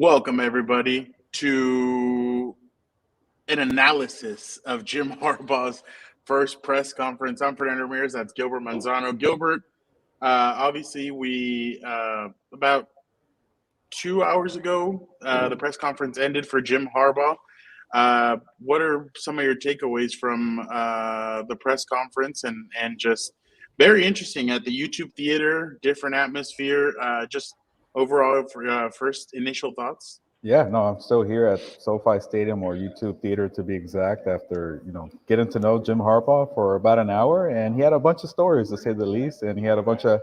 Welcome, everybody, to an analysis of Jim Harbaugh's first press conference. I'm Fernando Ramirez. That's Gilbert Manzano. Gilbert, obviously, we about 2 hours ago, the press conference ended for Jim Harbaugh. What are some of your takeaways from the press conference and just very interesting at the YouTube theater, different atmosphere, just overall first initial thoughts? Yeah, no, I'm still here at SoFi Stadium or YouTube Theater to be exact. After getting to know Jim Harbaugh for about an hour, and he had a bunch of stories to say the least, and he had a bunch of,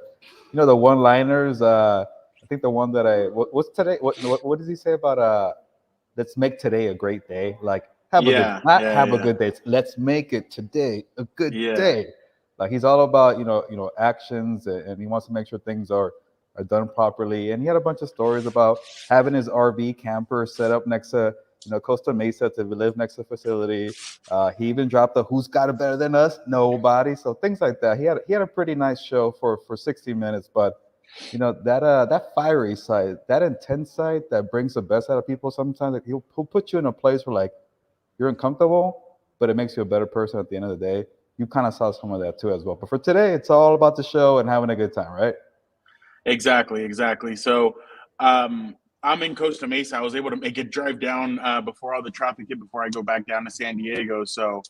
the one-liners. I think the one that what's today? What does he say about let's make today a great day? Like have a good, Yeah, not yeah, have a yeah, good day. Let's make it today a good yeah. day. Like he's all about actions, and he wants to make sure things are done properly. And he had a bunch of stories about having his RV camper set up next to Costa Mesa to live next to the facility. He even dropped the "Who's got it better than us? Nobody." So things like that. He had a pretty nice show for 60 minutes, but that fiery side, that intense side, that brings the best out of people. Sometimes like, he'll put you in a place where like you're uncomfortable, but it makes you a better person at the end of the day. You kind of saw some of that too as well. But for today, it's all about the show and having a good time, right? Exactly, exactly. So I'm in Costa Mesa. I was able to make it drive down before all the traffic hit before I go back down to San Diego. So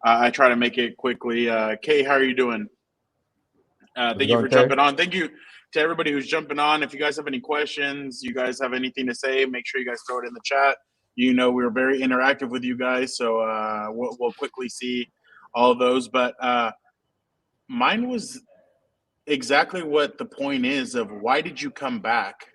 I try to make it quickly. Kay, how are you doing? How's it Thank you going, for Kay? jumping on. Thank you to everybody who's jumping on. If you guys have any questions, you guys have anything to say, make sure you guys throw it in the chat. We're very interactive with you guys, so we'll quickly see all of those. But mine was exactly what the point is of why did you come back?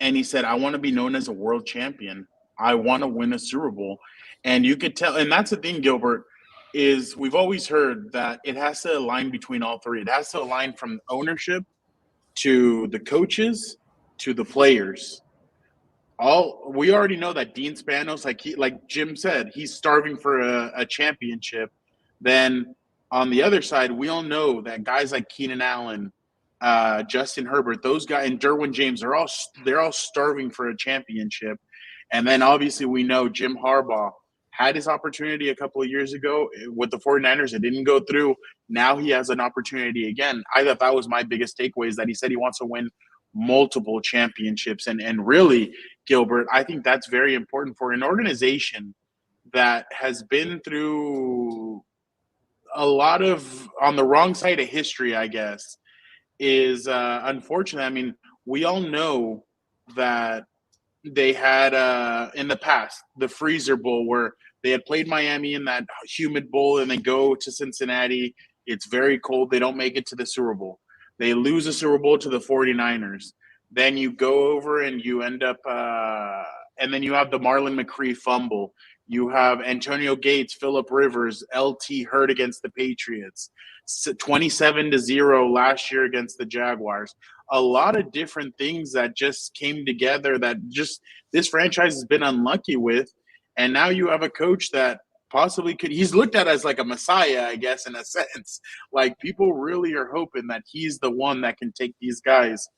And he said, I want to be known as a world champion. I want to win a Super Bowl. And you could tell, and that's the thing, Gilbert, is we've always heard that it has to align between all three. It has to align from ownership to the coaches to the players. All we already know that Dean Spanos, like Jim said, he's starving for a championship. Then on the other side, we all know that guys like Keenan Allen, Justin Herbert, those guys, and Derwin James, they're all starving for a championship. And then obviously we know Jim Harbaugh had his opportunity a couple of years ago with the 49ers. It didn't go through. Now he has an opportunity again. I thought that was my biggest takeaway is that he said he wants to win multiple championships. And really, Gilbert, I think that's very important for an organization that has been through a lot of on the wrong side of history, I guess, is unfortunate. I mean, we all know that they had in the past the Freezer Bowl where they had played Miami in that humid bowl and they go to Cincinnati. It's very cold. They don't make it to the Super Bowl. They lose the Super Bowl to the 49ers. Then you go over and you end up and then you have the Marlon McCree fumble. You have Antonio Gates, Phillip Rivers, LT hurt against the Patriots. 27-0 last year against the Jaguars. A lot of different things that just came together that just this franchise has been unlucky with. And now you have a coach that possibly he's looked at as like a messiah, I guess, in a sense. Like people really are hoping that he's the one that can take these guys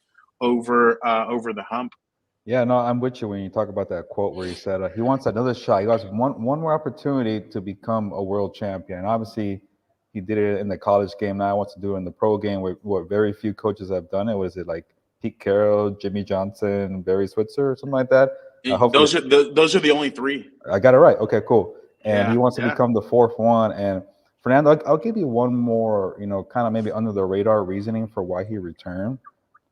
over the hump. Yeah, no, I'm with you when you talk about that quote where he said he wants another shot. He wants one more opportunity to become a world champion. Obviously, he did it in the college game. Now he wants to do it in the pro game, where very few coaches have done it. Was it like Pete Carroll, Jimmy Johnson, Barry Switzer, or something like that? Hopefully, Those are the only three. I got it right. Okay, cool. And he Yeah, wants to yeah. become the fourth one. And Fernando, I'll give you one more, kind of maybe under the radar reasoning for why he returned.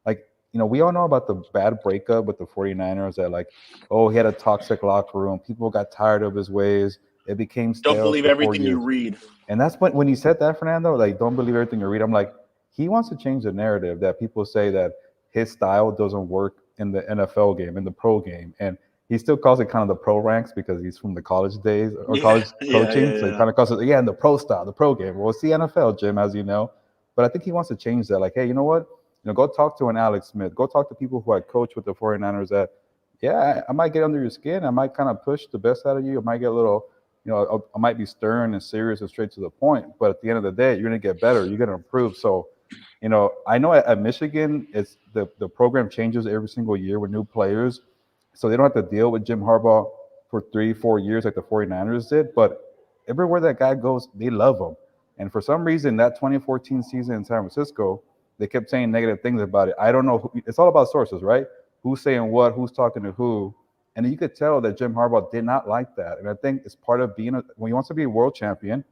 Like, we all know about the bad breakup with the 49ers that like, oh, he had a toxic locker room. People got tired of his ways. It became Don't stale believe for four everything you years. read. And that's when he said that, Fernando, like, don't believe everything you read. I'm like, he wants to change the narrative that people say that his style doesn't work in the NFL game, in the pro game. And he still calls it kind of the pro ranks because he's from the college days or Yeah, college yeah, coaching. yeah, So he yeah. kind of calls it, yeah, in the pro style, the pro game. Well, it's the NFL, Jim, as you know. But I think he wants to change that. Like, hey, you know what? Go talk to an Alex Smith. Go talk to people who had coached with the 49ers that, yeah, I might get under your skin. I might kind of push the best out of you. I might get a little, I might be stern and serious and straight to the point. But at the end of the day, you're going to get better. You're going to improve. So, I know at Michigan, it's the program changes every single year with new players. so they don't have to deal with Jim Harbaugh for 3, 4 years like the 49ers did. But everywhere that guy goes, they love him. And for some reason, that 2014 season in San Francisco, they kept saying negative things about it. I don't know. It's all about sources, right? Who's saying what, who's talking to who. And you could tell that Jim Harbaugh did not like that. And I think it's part of being, when he wants to be a world champion,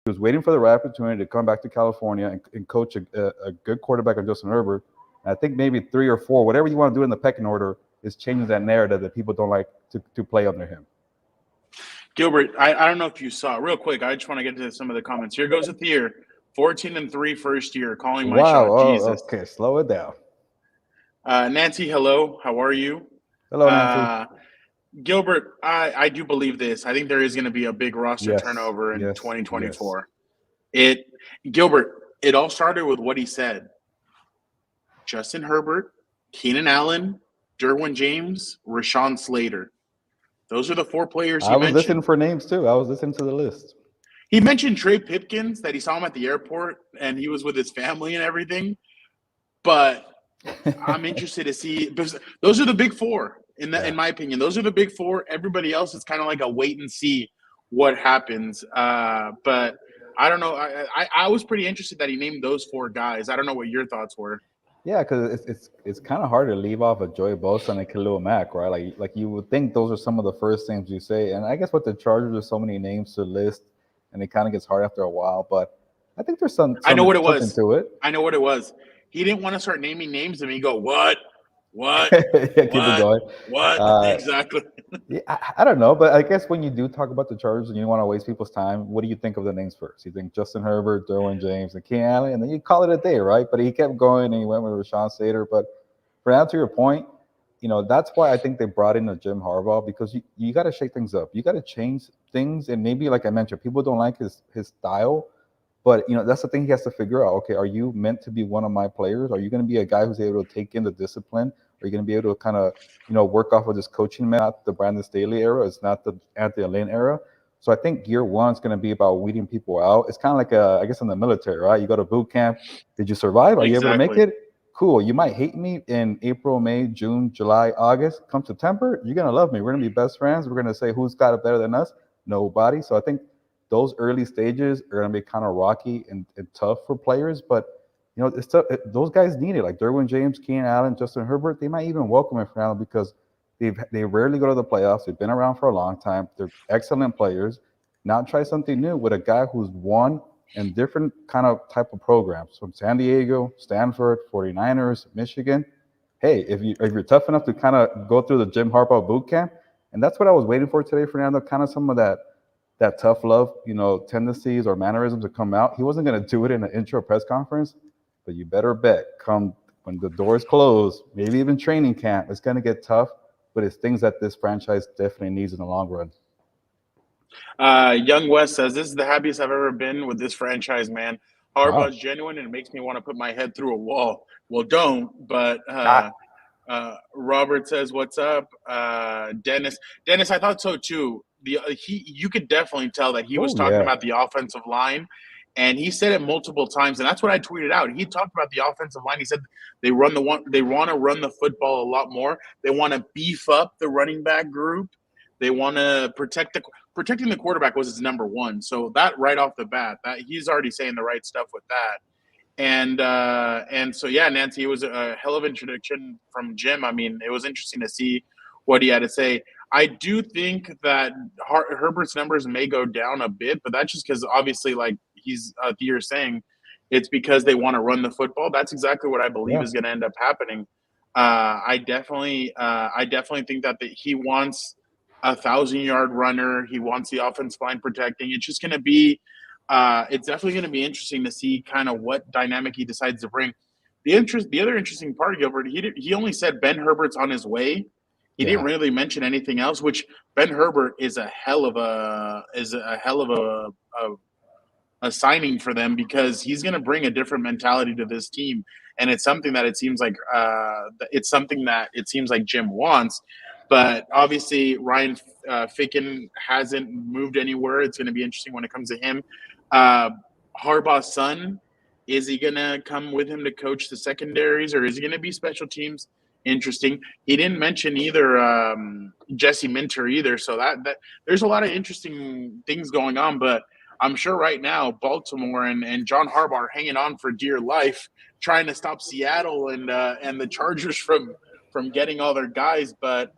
he was waiting for the right opportunity to come back to California and coach a good quarterback like Justin Herbert. And I think maybe 3 or 4, whatever you want to do in the pecking order, is changing that narrative that people don't like to play under him. Gilbert, I don't know if you saw real quick. I just want to get to some of the comments. Here goes a Thier, 14-3 first year, calling my Wow. shot. Oh, Jesus. okay. Slow it down. Nancy, hello. How are you? Hello, Nancy. Gilbert, I do believe this. I think there is going to be a big roster Yes, turnover in yes, 2024. Gilbert, it all started with what he said. Justin Herbert, Keenan Allen, Derwin James, Rashawn Slater. Those are the 4 players he I was mentioned. listening for names too. I was listening to the list. He mentioned Trey Pipkins, that he saw him at the airport and he was with his family and everything. But I'm interested to see. Those are the big 4, in my opinion. Those are the big 4. Everybody else is kind of like a wait and see what happens. But I don't know. I was pretty interested that he named those 4 guys. I don't know what your thoughts were. Yeah, because it's kind of hard to leave off of Joey Bosa and Khalil Mack, right? Like you would think those are some of the first names you say. And I guess with the Chargers, there's so many names to list, and it kind of gets hard after a while. But I think there's some I know what it something was. to it. I know what it was. He didn't want to start naming names, and he go, "What? Yeah, keep it going. What? Exactly." Yeah, I don't know, but I guess when you do talk about the Chargers and you don't want to waste people's time, what do you think of the names first? You think Justin Herbert, Derwin James, and Keenan Allen, and then you call it a day, right? But he kept going and he went with Rashawn Slater. But for now, to your point, that's why I think they brought in a Jim Harbaugh, because you got to shake things up. You got to change things, and maybe, like I mentioned, people don't like his style. But that's the thing he has to figure out. Okay, are you meant to be one of my players? Are you going to be a guy who's able to take in the discipline? Are you going to be able to kind of work off of this coaching method? Not the Brandon Staley era. It's not the Anthony Lynn era. So I think year 1 is going to be about weeding people out. It's kind of like I guess in the military, right? You go to boot camp. Did you survive? Are you able to make it? Cool. You might hate me in April, May, June, July, August. Come September, you're going to love me. We're going to be best friends. We're going to say who's got it better than us? Nobody. So I think those early stages are going to be kind of rocky and tough for players, but it's tough. Those guys need it. Like Derwin James, Keenan Allen, Justin Herbert, they might even welcome it for now because they rarely go to the playoffs. They've been around for a long time. They're excellent players. Now try something new with a guy who's won in different kind of type of programs from San Diego, Stanford, 49ers, Michigan. Hey, if you're tough enough to kind of go through the Jim Harbaugh boot camp, and that's what I was waiting for today, Fernando, kind of some of that tough love, tendencies or mannerisms to come out. He wasn't going to do it in an intro press conference, but you better bet come when the doors close, maybe even training camp, it's going to get tough, but it's things that this franchise definitely needs in the long run. Young West says, "This is the happiest I've ever been with this franchise, man. Harbaugh's genuine and it makes me want to put my head through a wall." Well, don't, but Robert says, "What's up?" Dennis, I thought so too. You could definitely tell that he was talking about the offensive line, and he said it multiple times, and that's what I tweeted out. He talked about the offensive line. He said they want to run the football a lot more. They want to beef up the running back group. They want to protecting the quarterback was his number 1. So that right off the bat, that he's already saying the right stuff with that. And so, yeah, Nancy, it was a hell of an introduction from Jim. I mean, it was interesting to see what he had to say. I do think that Herbert's numbers may go down a bit, but that's just because obviously, like you're saying, it's because they want to run the football. That's exactly what I believe is going to end up happening. I definitely think that he wants a 1,000-yard runner. He wants the offensive line protecting. It's just going to be it's definitely going to be interesting to see kind of what dynamic he decides to bring. The other interesting part, Gilbert, he only said Ben Herbert's on his way. He didn't really mention anything else, which Ben Herbert is a hell of a signing for them because he's going to bring a different mentality to this team, and it's something that it seems like Jim wants. But obviously, Ryan Ficken hasn't moved anywhere. It's going to be interesting when it comes to him. Harbaugh's son, is he going to come with him to coach the secondaries, or is he going to be special teams? interesting. He didn't mention either Jesse Minter either, so that there's a lot of interesting things going on. But I'm sure right now Baltimore and John Harbaugh are hanging on for dear life, trying to stop Seattle and the Chargers from getting all their guys. But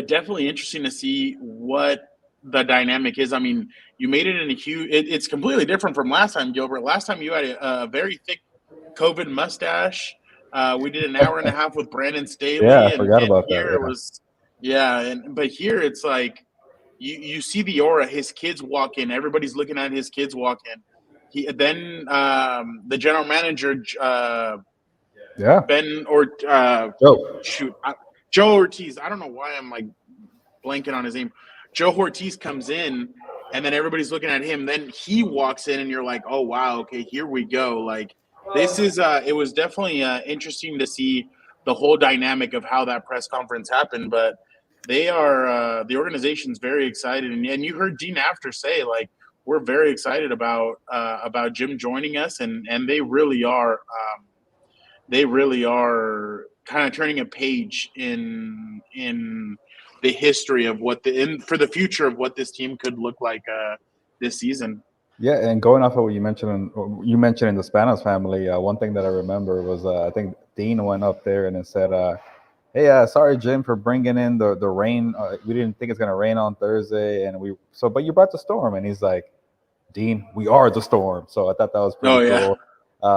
definitely interesting to see what the dynamic is. I mean, you made it in a huge. It's completely different from last time, Gilbert. Last time you had a very thick COVID mustache. We did an hour and a half with Brandon Yeah, I Staley, and forgot about here that. it was, yeah. And but here it's like you see the aura. His kids walk in. Everybody's looking at his kids walk in. The general manager Yeah. Ben or Joe. shoot Joe Ortiz. I don't know why I'm like blanking on his name. Joe Ortiz comes in, and then everybody's looking at him. Then he walks in, and you're like, "Oh wow, okay, here we go." Like this is. It was definitely interesting to see the whole dynamic of how that press conference happened. But they are the organization's very excited, and you heard Dean After say like we're very excited about Jim joining us, and they really are. They really are kind of turning a page in the history of for the future of what this team could look like this season. Yeah, and going off of what you mentioned in the Spanos family, one thing that I remember was I think Dean went up there and said, "Hey, sorry Jim for bringing in the rain. We didn't think it's gonna rain on Thursday, and but you brought the storm." And he's like, "Dean, we are the storm." So I thought that was pretty Oh yeah. cool.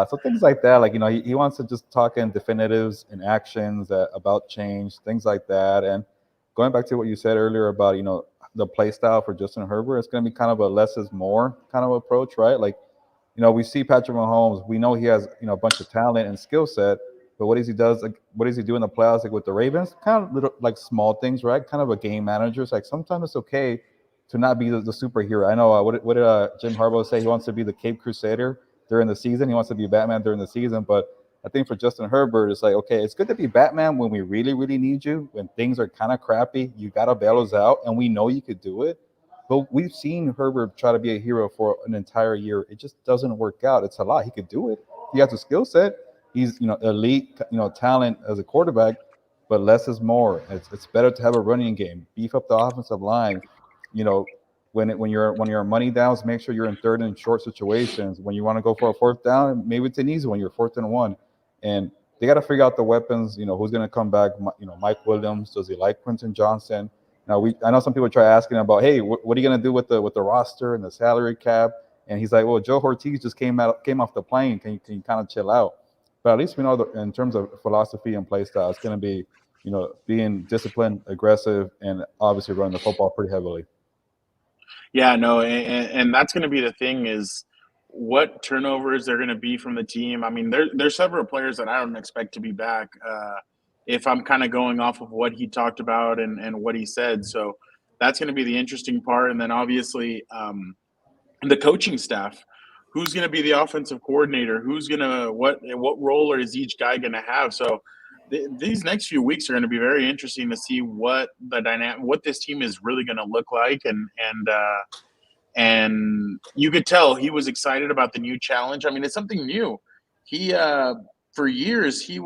So things like that, like he wants to just talk in definitives and actions about change, things like that. And going back to what you said earlier about the play style for Justin Herbert, it's going to be kind of a less is more kind of approach, right? Like we see Patrick Mahomes, we know he has a bunch of talent and skill set, but what does he do in the playoffs, like with the Ravens? Kind of little like small things, right? Kind of a game manager. It's like sometimes it's okay to not be the superhero. I know what did Jim Harbaugh say? He wants to be the Cape Crusader during the season. He wants to be Batman during the season. But I think for Justin Herbert, it's like, okay, it's good to be Batman when we really, really need you. When things are kind of crappy, you got to bail us out, and we know you could do it. But we've seen Herbert try to be a hero for an entire year. It just doesn't work out. It's a lot. He could do it. He has a skill set. He's elite talent as a quarterback, but less is more. It's better to have a running game, beef up the offensive line. When you're money downs, make sure you're in third and short situations. When you want to go for a fourth down, maybe it's an easy one. You're 4th and 1, and they got to figure out the weapons. Who's going to come back? Mike Williams. Does he like Quentin Johnson? Now I know some people try asking him about, hey, what are you going to do with the roster and the salary cap? And he's like, well, Joe Ortiz just came off the plane. Can you kind of chill out? But at least we know that in terms of philosophy and play style, it's going to be being disciplined, aggressive, and obviously running the football pretty heavily. Yeah, no, and that's going to be the thing is what turnovers they're going to be from the team. I mean, there's several players that I don't expect to be back. If I'm kind of going off of what he talked about and what he said, so that's going to be the interesting part. And then obviously the coaching staff. Who's going to be the offensive coordinator? Who's going to what role is each guy going to have? So these next few weeks are going to be very interesting to see what what this team is really going to look like, and you could tell he was excited about the new challenge. I mean, it's something new. He for years he's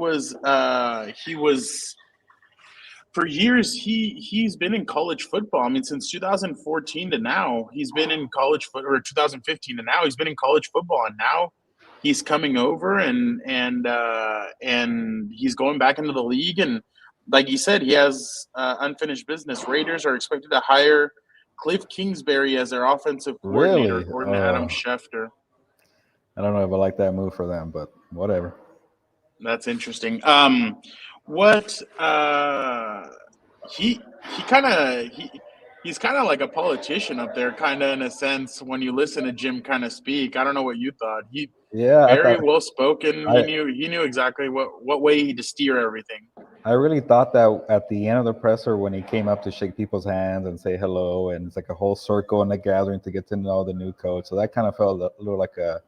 been in college football. I mean, since 2014 to now, he's been in college foot or 2015 to now, he's been in college football, and now he's coming over and he's going back into the league. And like you said, he has unfinished business. Raiders are expected to hire Cliff Kingsbury as their offensive coordinator, Really? according to Adam Schefter. I don't know if I like that move for them, but whatever. That's interesting. What he he's kind of like a politician up there, kind of in a sense. When you listen to Jim kind of speak, I don't know what you thought. He very well spoken. He knew exactly what way to steer everything. I really thought that at the end of the presser when he came up to shake people's hands and say hello, and it's like a whole circle in the gathering to get to know the new coach. So that kind of felt a little like a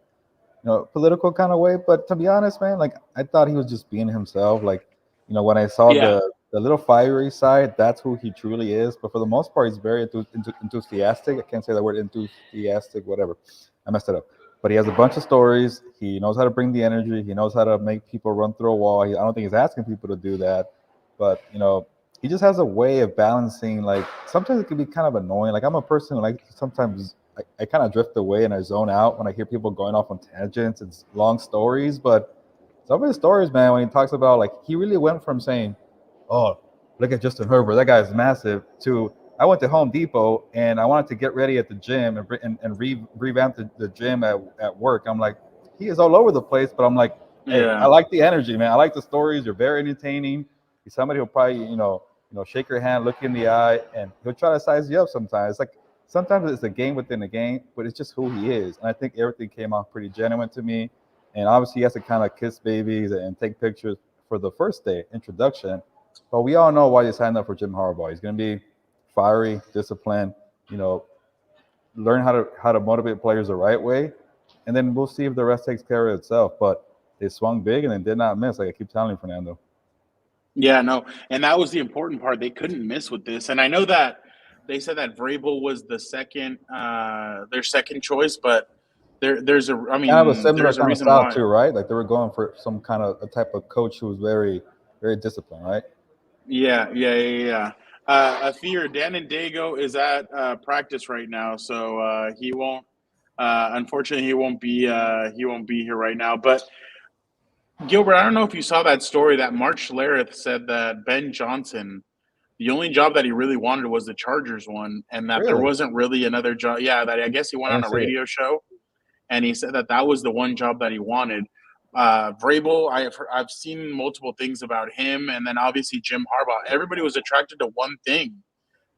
political kind of way. But to be honest, man, like I thought he was just being himself. Like, when I saw the little fiery side, that's who he truly is. But for the most part, he's very enthusiastic. I can't say that word enthusiastic, whatever. I messed it up. but he has a bunch of stories. He knows how to bring the energy. He knows how to make people run through a wall. I don't think he's asking people to do that, but he just has a way of balancing. Like sometimes it can be kind of annoying. Like I'm a person who like sometimes I kind of drift away and I zone out when I hear people going off on tangents and long stories. But some of his stories, man, when he talks about like he really went from saying, "Oh, look at Justin Herbert, that guy's massive," to I went to Home Depot and I wanted to get ready at the gym and revamp the gym at work. I'm like, he is all over the place, but I'm like, hey, I Yeah. like the energy, man. I like the stories. You're very entertaining. He's somebody who'll probably, shake your hand, look you in the eye, and he'll try to size you up sometimes. It's like sometimes it's a game within a game, but it's just who he is. And I think everything came out pretty genuine to me. And obviously, he has to kind of kiss babies and take pictures for the first day introduction. But we all know why you signed up for Jim Harbaugh. He's going to be fiery, disciplined, learn how to motivate players the right way, and then we'll see if the rest takes care of itself. But they swung big and they did not miss, like I keep telling you, Fernando. Yeah, no, and that was the important part. They couldn't miss with this, and I know that they said that Vrabel was their second choice, but I Kind of a mean, similar there's a kind of reason style why. too, right? Like they were going for some kind of a type of coach who was very, very disciplined, right? Yeah. Athir Dan and Dago is at practice right now, so he won't. Unfortunately, he won't be here right now. But Gilbert, I don't know if you saw that story that Mark Schlereth said that Ben Johnson, the only job that he really wanted was the Chargers one, and that there Really? wasn't really another job. Yeah, that I guess he I went on didn't a see it. radio show and he said that that was the one job that he wanted. Vrabel, I've seen multiple things about him, and then obviously Jim Harbaugh. Everybody was attracted to one thing,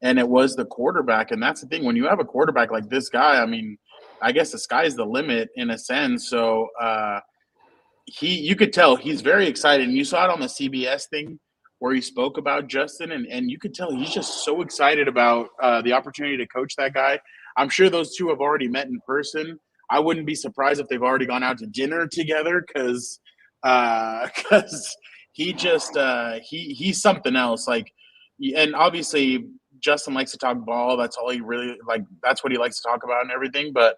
and it was the quarterback. And that's the thing when you have a quarterback like this guy. I mean, I guess the sky's the limit in a sense. So you could tell he's very excited, and you saw it on the CBS thing where he spoke about Justin, and you could tell he's just so excited about the opportunity to coach that guy. I'm sure those two have already met in person. I wouldn't be surprised if they've already gone out to dinner together because he's something else. Like, and obviously Justin likes to talk ball. That's all he really like. That's what he likes to talk about and everything. But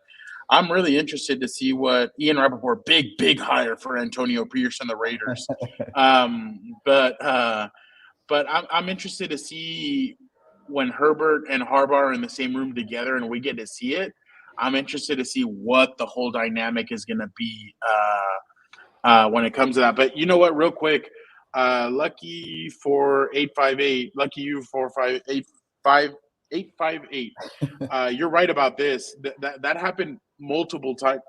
I'm really interested to see what Ian Rappaport, big hire for Antonio Pierce and the Raiders. But I'm interested to see when Herbert and Harbaugh are in the same room together and we get to see it. I'm interested to see what the whole dynamic is going to be when it comes to that. But you know what? Real quick, lucky for 858. Lucky you for 858. You're right about this. That happened multiple times.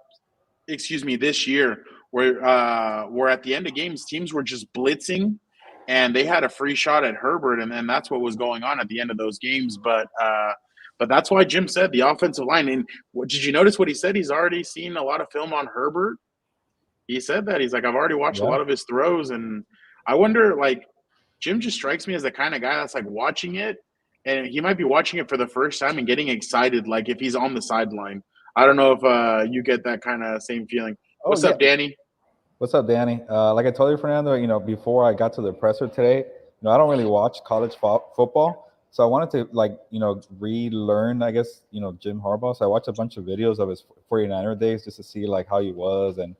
Excuse me, this year where at the end of games teams were just blitzing and they had a free shot at Herbert, and then that's what was going on at the end of those games. But that's why Jim said the offensive line. And did you notice what he said? He's already seen a lot of film on Herbert. He said that he's like, I've already watched a Yeah. lot of his throws, and I wonder, like, Jim just strikes me as the kind of guy that's like watching it, and he might be watching it for the first time and getting excited, like if he's on the sideline. I don't know if you get that kind of same feeling. Oh What's yeah. up, Danny? What's up, Danny? Like I told you, Fernando, before I got to the presser today, I don't really watch college football. So I wanted to relearn, I guess, Jim Harbaugh. So I watched a bunch of videos of his 49er days just to see like how he was and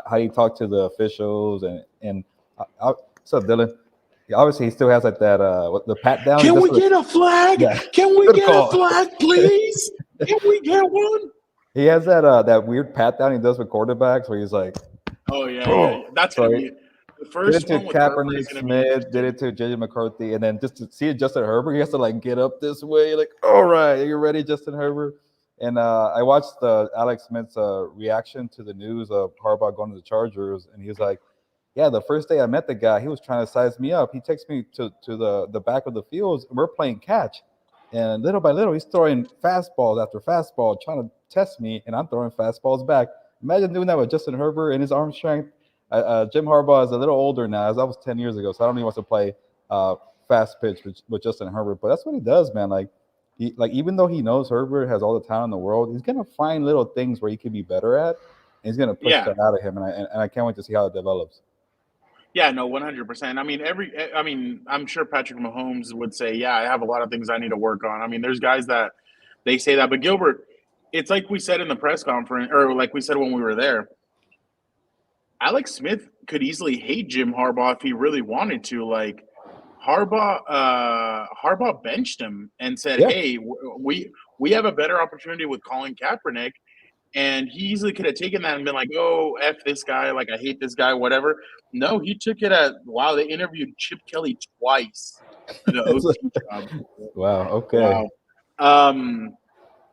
how he talked to the officials and what's up, Dylan? Yeah, obviously he still has like that the pat down. Can we get a flag? Yeah, Can we good get a call. flag, please? Can we get one? He has that weird pat down he does with quarterbacks where he's like, Oh yeah. boom. That's So gonna he be the did first it to one with Herbert is Kaepernick, gonna be Smith, did interesting. it to JJ McCarthy, and then just to see Justin Herbert, he has to like get up this way, like, all right, are you ready, Justin Herbert? And I watched Alex Smith's reaction to the news of Harbaugh going to the Chargers, and he was like, yeah, the first day I met the guy, he was trying to size me up. He takes me to the back of the fields, and we're playing catch. And little by little, he's throwing fastballs after fastball, trying to test me, and I'm throwing fastballs back. Imagine doing that with Justin Herbert and his arm strength. Jim Harbaugh is a little older now, as that was 10 years ago, so I don't think he wants to play fast pitch with Justin Herbert. But that's what he does, man. Even though he knows Herbert has all the talent in the world, he's gonna find little things where he could be better at, and he's gonna push Yeah. that out of him. And I can't wait to see how it develops. Yeah, no, 100%. I mean, I'm sure Patrick Mahomes would say, "Yeah, I have a lot of things I need to work on." I mean, there's guys that they say that, but Gilbert, it's like we said in the press conference, or like we said when we were there. Alex Smith could easily hate Jim Harbaugh if he really wanted to. Like Harbaugh benched him and said, Yeah. "Hey, we have a better opportunity with Colin Kaepernick." And he easily could have taken that and been like, "Oh, f this guy, like I hate this guy, whatever." No, he took it as, wow. They interviewed Chip Kelly twice for the OC job. Wow. Okay. Wow.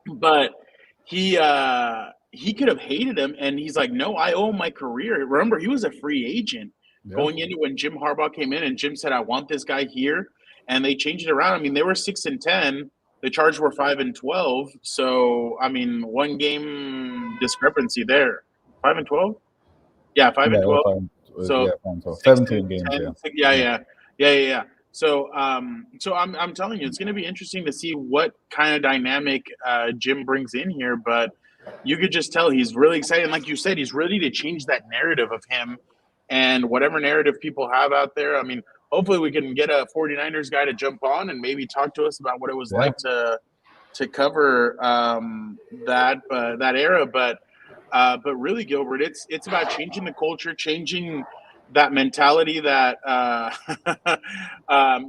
But he could have hated him, and he's like, "No, I owe him my career." Remember, he was a free agent Yeah. going into when Jim Harbaugh came in, and Jim said, "I want this guy here," and they changed it around. I mean, they were 6-10. The Chargers were 5-12. So I mean, one game discrepancy there. 5-12. Yeah, five Yeah. and It was twelve. yeah. So So six 17 to games. 10. Yeah. Yeah, Yeah. yeah, yeah, yeah, yeah. So, so I'm telling you, it's going to be interesting to see what kind of dynamic Jim brings in here. But you could just tell he's really excited. And like you said, he's ready to change that narrative of him and whatever narrative people have out there. I mean, hopefully we can get a 49ers guy to jump on and maybe talk to us about what it was Yeah. like to cover that era. But really, Gilbert, it's about changing the culture, changing that mentality that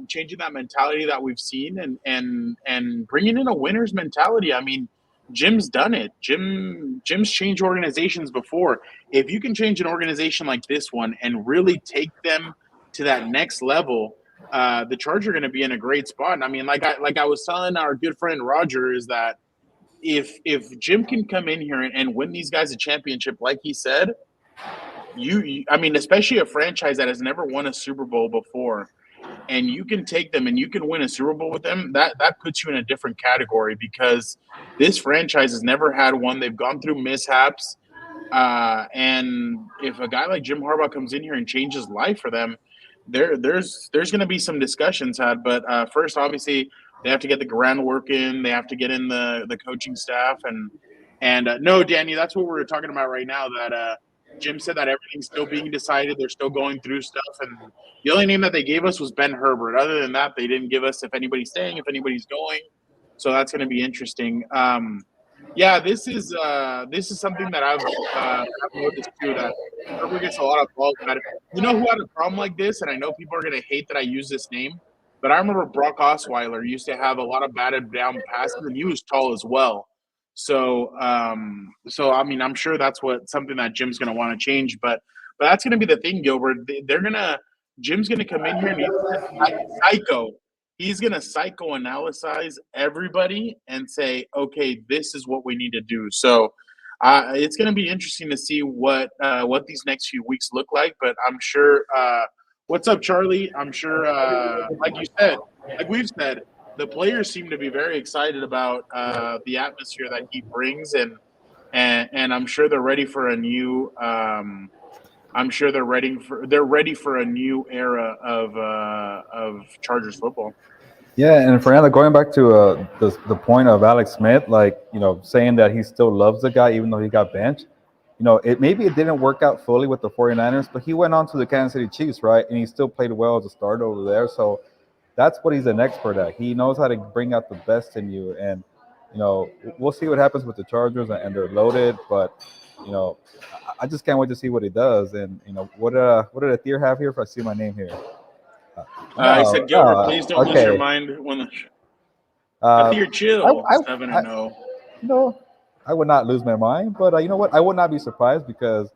changing that mentality that we've seen, and bringing in a winner's mentality. I mean, Jim's done it. Jim's changed organizations before. If you can change an organization like this one and really take them to that next level, the Chargers are going to be in a great spot. And I mean, like I was telling our good friend Roger, is that if Jim can come in here and win these guys a championship, like he said, I mean, especially a franchise that has never won a Super Bowl before, and you can take them and you can win a Super Bowl with them, that puts you in a different category, because this franchise has never had one. They've gone through mishaps, and if a guy like Jim Harbaugh comes in here and changes life for them, there's going to be some discussions had. But first, obviously, they have to get the groundwork in. They have to get in the coaching staff, and no, Danny, that's what we're talking about right now. That Jim said that everything's still being decided. They're still going through stuff, and the only name that they gave us was Ben Herbert. Other than that, they didn't give us if anybody's staying, if anybody's going. So that's going to be interesting. Yeah, this is something that I've noticed too, that Herbert gets a lot of balls about it. You know who had a problem like this, and I know people are going to hate that I use this name, but I remember Brock Osweiler used to have a lot of batted down passes, and he was tall as well. So, so I mean, I'm sure that's something that Jim's going to want to change, but that's going to be the thing, Gilbert. Jim's going to come in here and he's going to psycho. He's going to psychoanalyze everybody and say, okay, this is what we need to do. So, it's going to be interesting to see what these next few weeks look like. But I'm sure. What's up, Charlie? I'm sure, like you said, like we've said, the players seem to be very excited about the atmosphere that he brings, and I'm sure they're ready for a new. I'm sure they're ready for a new era of Chargers football. Yeah, and Fernando, going back to the point of Alex Smith, like, saying that he still loves the guy even though he got benched. Maybe it didn't work out fully with the 49ers, but he went on to the Kansas City Chiefs, right? And he still played well as a starter over there. So that's what he's an expert at. He knows how to bring out the best in you. And, we'll see what happens with the Chargers, and they're loaded. But, I just can't wait to see what he does. And, what did Athir have here if I see my name here? I said, Gilbert, please don't lose your Okay. mind when Athir, I, chill. I, 7-0. I would not lose my mind, but you know what? I would not be surprised, because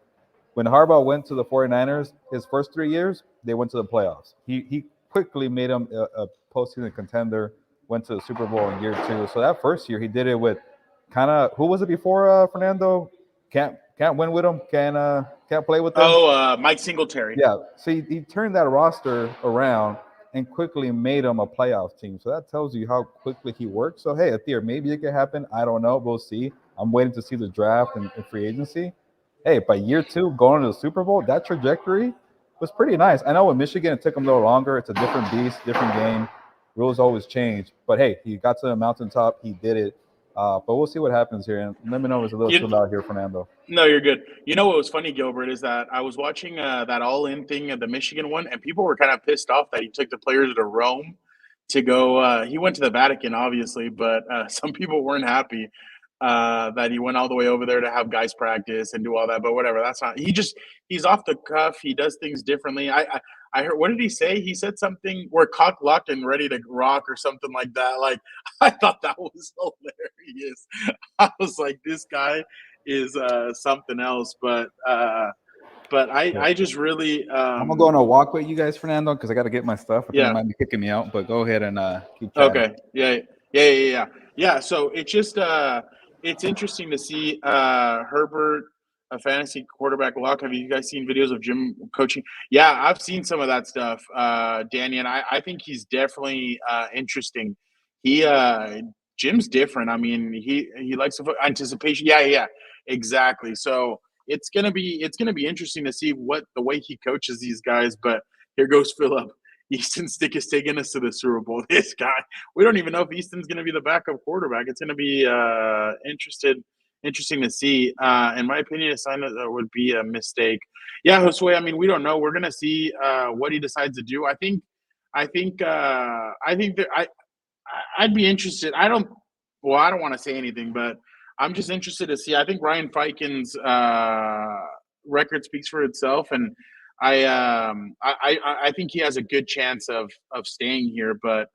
when Harbaugh went to the 49ers, his first 3 years, they went to the playoffs. He quickly made them a postseason contender, went to the Super Bowl in year 2. So that first year, he did it with kind of, who was it before, Fernando? Can't win with him, can't play with them. Oh, Mike Singletary. Yeah, so he turned that roster around and quickly made them a playoff team. So that tells you how quickly he worked. So, hey, Athir, maybe it could happen. I don't know. We'll see. I'm waiting to see the draft and free agency. Hey, by year 2, going to the Super Bowl, that trajectory was pretty nice. I know in Michigan it took him a little longer. It's a different beast, different game. Rules always change. But, hey, he got to the mountaintop. He did it. But we'll see what happens here. And let me know if it's a little too loud here, Fernando. No, you're good. You know what was funny, Gilbert, is that I was watching that all-in thing of the Michigan one, and people were kind of pissed off that he took the players to Rome to go. He went to the Vatican, obviously, but some people weren't happy. that he went all the way over there to have guys practice and do all that. But whatever, that's not. He's off the cuff. He does things differently. I heard. What did he say? He said something. We're cock locked and ready to rock or something like that. Like I thought that was hilarious. I was like, this guy is something else. But I just really I'm gonna go on a walk with you guys, Fernando, because I got to get my stuff. I think they yeah. might be kicking me out, but go ahead and keep chatting. Okay. Yeah. So it's just it's interesting to see Herbert, a fantasy quarterback lock. Have you guys seen videos of Jim coaching? Yeah, I've seen some of that stuff, Danny, and I think he's definitely interesting. He Jim's different. I mean, he likes anticipation. Yeah, exactly. So it's gonna be interesting to see what the way he coaches these guys. But here goes Philip. Easton Stick is taking us to the Super Bowl. This guy, we don't even know if Easton's going to be the backup quarterback. It's going to be interesting to see. In my opinion, a sign that would be a mistake. Yeah, Josue. I mean, we don't know. We're going to see what he decides to do. I think that I'd be interested. I don't want to say anything, but I'm just interested to see. I think Ryan Feicken's record speaks for itself, and I think he has a good chance of staying here, but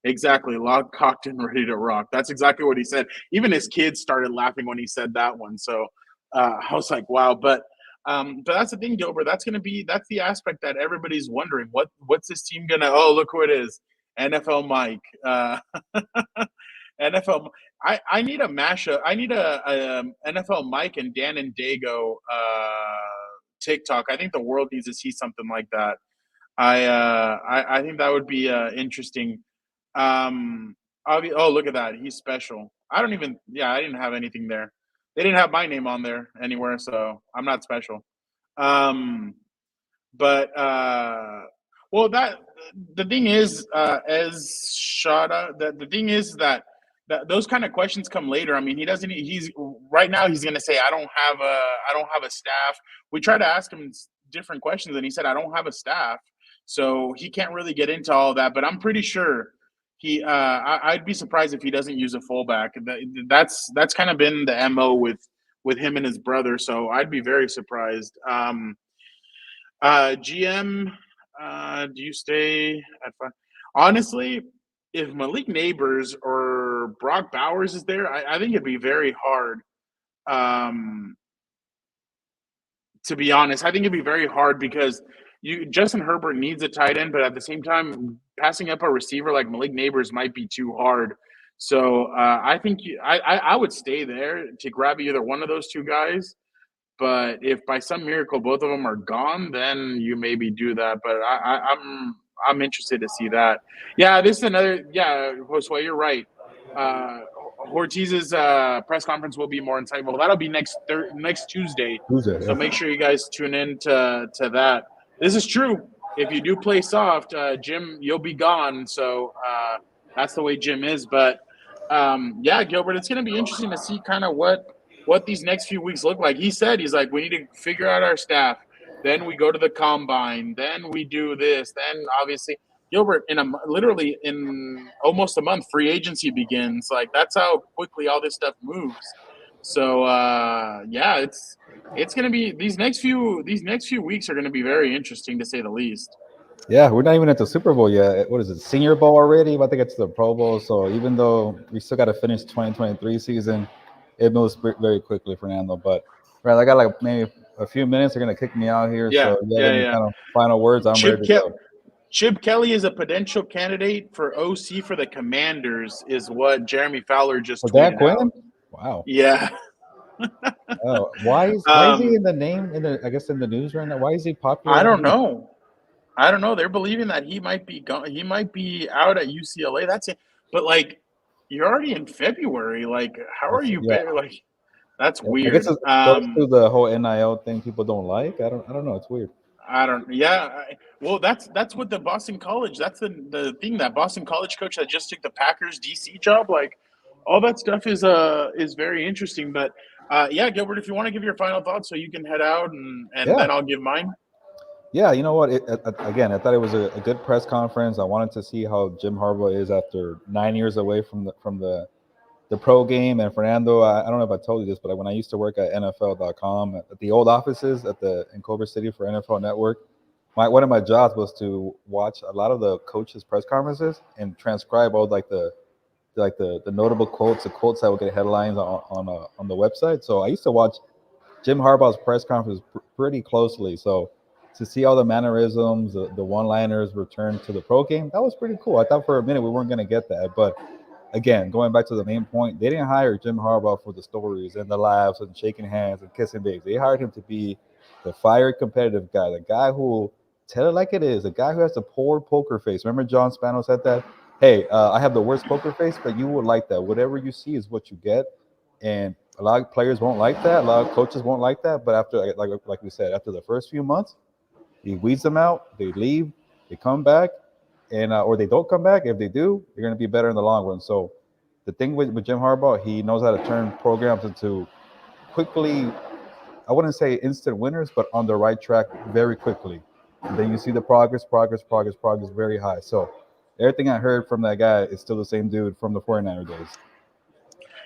exactly, locked, cocked, and ready to rock. That's exactly what he said. Even his kids started laughing when he said that one. So I was like, wow. But that's the thing, Gilbert. That's the aspect that everybody's wondering. What's this team gonna? Oh, look who it is, NFL Mike. NFL. I need a mashup. I need a NFL Mike and Dan and Dago. TikTok. I think the world needs to see something like that. I think that would be interesting. Look at that. He's special. I didn't have anything there. They didn't have my name on there anywhere, so I'm not special. But well, that the thing is, as Shada, the thing is that those kind of questions come later. I mean, he's right now he's going to say, I don't have a staff. We try to ask him different questions and he said, I don't have a staff. So he can't really get into all of that, but I'm pretty sure I'd be surprised if he doesn't use a fullback. That's kind of been the MO with him and his brother. So I'd be very surprised. GM, do you stay at 5? Honestly, if Malik Neighbors or Brock Bowers is there, I think it'd be very hard. To be honest, I think it'd be very hard because Justin Herbert needs a tight end, but at the same time, passing up a receiver like Malik Neighbors might be too hard. So I think I would stay there to grab either one of those two guys. But if by some miracle both of them are gone, then you maybe do that. But I'm interested to see that. Yeah, this is another. Yeah, Josue, you're right. Ortiz's press conference will be more insightful. That'll be next Tuesday. So make sure you guys tune in to that. This is true. If you do play soft, Jim, you'll be gone. So that's the way Jim is. But yeah, Gilbert, it's going to be interesting to see kind of what these next few weeks look like. He's like, we need to figure out our staff. Then we go to the combine. Then we do this. Then obviously, Gilbert, literally in almost a month, free agency begins. Like that's how quickly all this stuff moves. So yeah, it's gonna be these next few weeks are gonna be very interesting to say the least. Yeah, we're not even at the Super Bowl yet. What is it, Senior Bowl already? About to get to the Pro Bowl. So even though we still got to finish 2023 season, it moves very quickly, Fernando. But right, I got like maybe a few minutes. They're gonna kick me out here. Yeah, so any kind of final words, I'm ready to go. Chip Kelly is a potential candidate for OC for the Commanders, is what Jeremy Fowler just tweeted out. Wow. Yeah. Oh, why is he in the name in the news right now? Why is he popular? I don't know. They're believing that he might be gone. He might be out at UCLA. That's it. But like, you're already in February. Like, how are you? Yeah. Like, that's weird. I guess it goes to the whole NIL thing. People don't like. I don't know. It's weird. Well, that's what the Boston College. That's the thing, that Boston College coach that just took the Packers DC job. Like, all that stuff is very interesting. But yeah, Gilbert, if you want to give your final thoughts, so you can head out, and then I'll give mine. Yeah, you know what? Again, I thought it was a good press conference. I wanted to see how Jim Harbaugh is after 9 years away from the the pro game. And Fernando, I don't know if I told you this, but when I used to work at NFL.com at the old offices in Culver City for NFL Network, one of my jobs was to watch a lot of the coaches' press conferences and transcribe all the notable quotes, the quotes that would get headlines on the website. So I used to watch Jim Harbaugh's press conference pretty closely. So to see all the mannerisms, the one-liners return to the pro game, that was pretty cool. I thought for a minute we weren't going to get that, but again, going back to the main point, they didn't hire Jim Harbaugh for the stories and the laughs and shaking hands and kissing babies. They hired him to be the fiery competitive guy, the guy who will tell it like it is, the guy who has the poor poker face. Remember John Spano said that? Hey, I have the worst poker face, but you will like that. Whatever you see is what you get. And a lot of players won't like that. A lot of coaches won't like that. But after, like we said, after the first few months, he weeds them out. They leave. They come back. And or they don't come back. If they do, they're going to be better in the long run. So the thing with Jim Harbaugh, he knows how to turn programs into quickly, I wouldn't say instant winners, but on the right track very quickly. And then you see the progress very high. So everything I heard from that guy is still the same dude from the 49er days.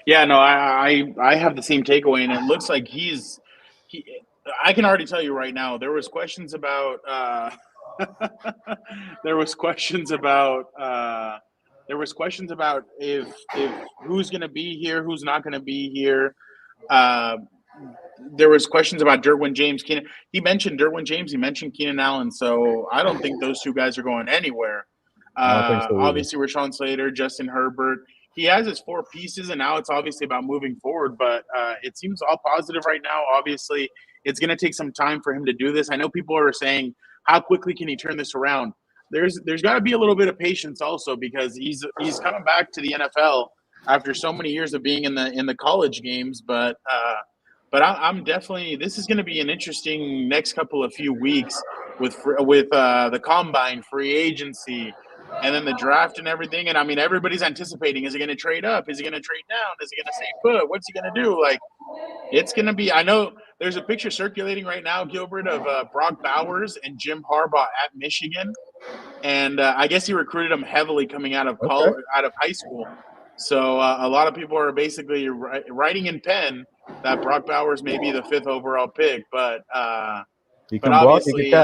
Yeah, no, I have the same takeaway, and it looks like I can already tell you right now, there was questions about if who's going to be here, who's not going to be here. There was questions about Derwin James. He mentioned Derwin James. He mentioned Keenan Allen. So I don't think those two guys are going anywhere. I don't think so Obviously, Rashawn Slater, Justin Herbert. He has his 4 pieces, and now it's obviously about moving forward. But it seems all positive right now. Obviously, it's going to take some time for him to do this. I know people are saying, how quickly can he turn this around? There's got to be a little bit of patience also, because he's coming back to the NFL after so many years of being in the college games. But I'm definitely, this is going to be an interesting next couple of few weeks with the combine, free agency, and then the draft and everything. And I mean, everybody's anticipating, is he going to trade up? Is he going to trade down? Is he going to stay put? What's he going to do? Like, it's going to be, I know there's a picture circulating right now, Gilbert, of Brock Bowers and Jim Harbaugh at Michigan. And I guess he recruited him heavily coming out of college, out of high school. So a lot of people are basically writing in pen that Brock Bowers may be the 5th overall pick, but obviously,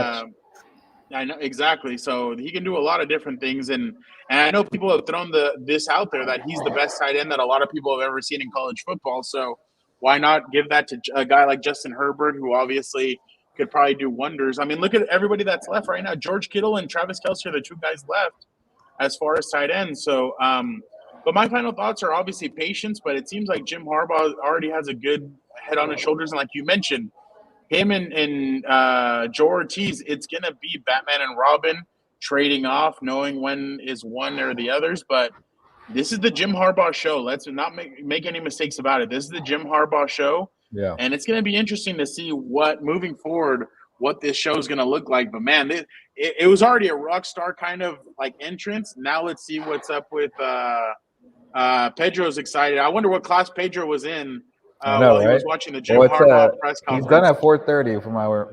I know exactly. So he can do a lot of different things, and I know people have thrown this out there that he's the best tight end that a lot of people have ever seen in college football. So why not give that to a guy like Justin Herbert, who obviously could probably do wonders? I mean, look at everybody that's left right now. George Kittle and Travis Kelce are the 2 guys left as far as tight ends. So, but my final thoughts are obviously patience, but it seems like Jim Harbaugh already has a good head on his shoulders. And like you mentioned, him and Joe Ortiz, it's going to be Batman and Robin trading off, knowing when is one or the others. But this is the Jim Harbaugh show. Let's not make any mistakes about it. This is the Jim Harbaugh show. Yeah. And it's going to be interesting to see moving forward, what this show is going to look like. But man, it was already a rock star kind of like entrance. Now let's see what's up with Pedro's excited. I wonder what class Pedro was in while he was watching the Jim Harbaugh press conference. He's done at 4:30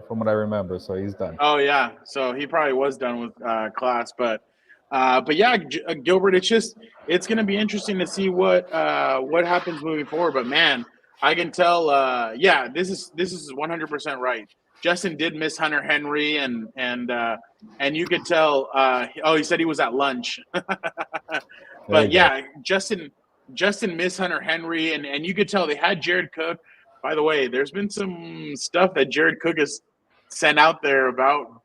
from what I remember, so he's done. Oh yeah, so he probably was done with class, but yeah, Gilbert, it's going to be interesting to see what happens moving forward. But man, I can tell, this is 100% right. Justin did miss Hunter Henry, and you could tell. He said he was at lunch. But yeah, Justin missed Hunter Henry, and you could tell they had Jared Cook. By the way, there's been some stuff that Jared Cook has sent out there about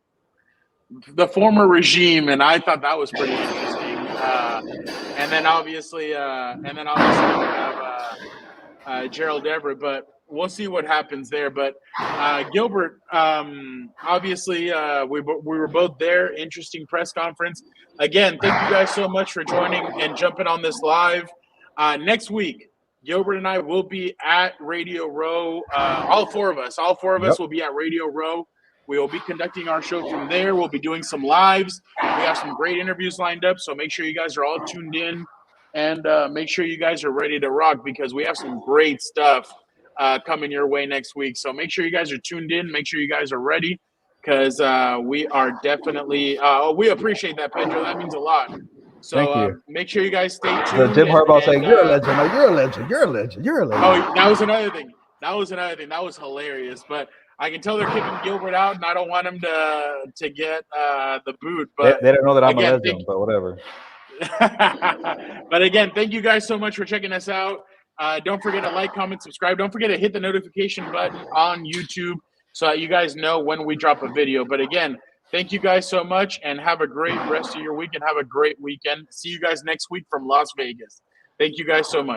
the former regime, and I thought that was pretty interesting. And then obviously we have Gerald Everett, but we'll see what happens there. But Gilbert, obviously we were both there. Interesting press conference. Again, thank you guys so much for joining and jumping on this live. Next week, Gilbert and I will be at Radio Row. All four of us will be at Radio Row. We will be conducting our show from there. We'll be doing some lives. We have some great interviews lined up, so make sure you guys are all tuned in, and make sure you guys are ready to rock, because we have some great stuff coming your way next week. So make sure you guys are tuned in. Make sure you guys are ready, because we are definitely we appreciate that, Pedro. That means a lot. So Thank you. make sure you guys stay The tuned. Jim Harbaugh saying, "You're a uh, legend. Like, you're a legend. You're a legend. You're a legend." Oh, that was another thing. That was hilarious. But I can tell they're kicking Gilbert out, and I don't want him to get the boot. But They don't know that I'm again, a legend, but whatever. But again, thank you guys so much for checking us out. Don't forget to like, comment, subscribe. Don't forget to hit the notification button on YouTube so that you guys know when we drop a video. But again, thank you guys so much, and have a great rest of your week, and have a great weekend. See you guys next week from Las Vegas. Thank you guys so much.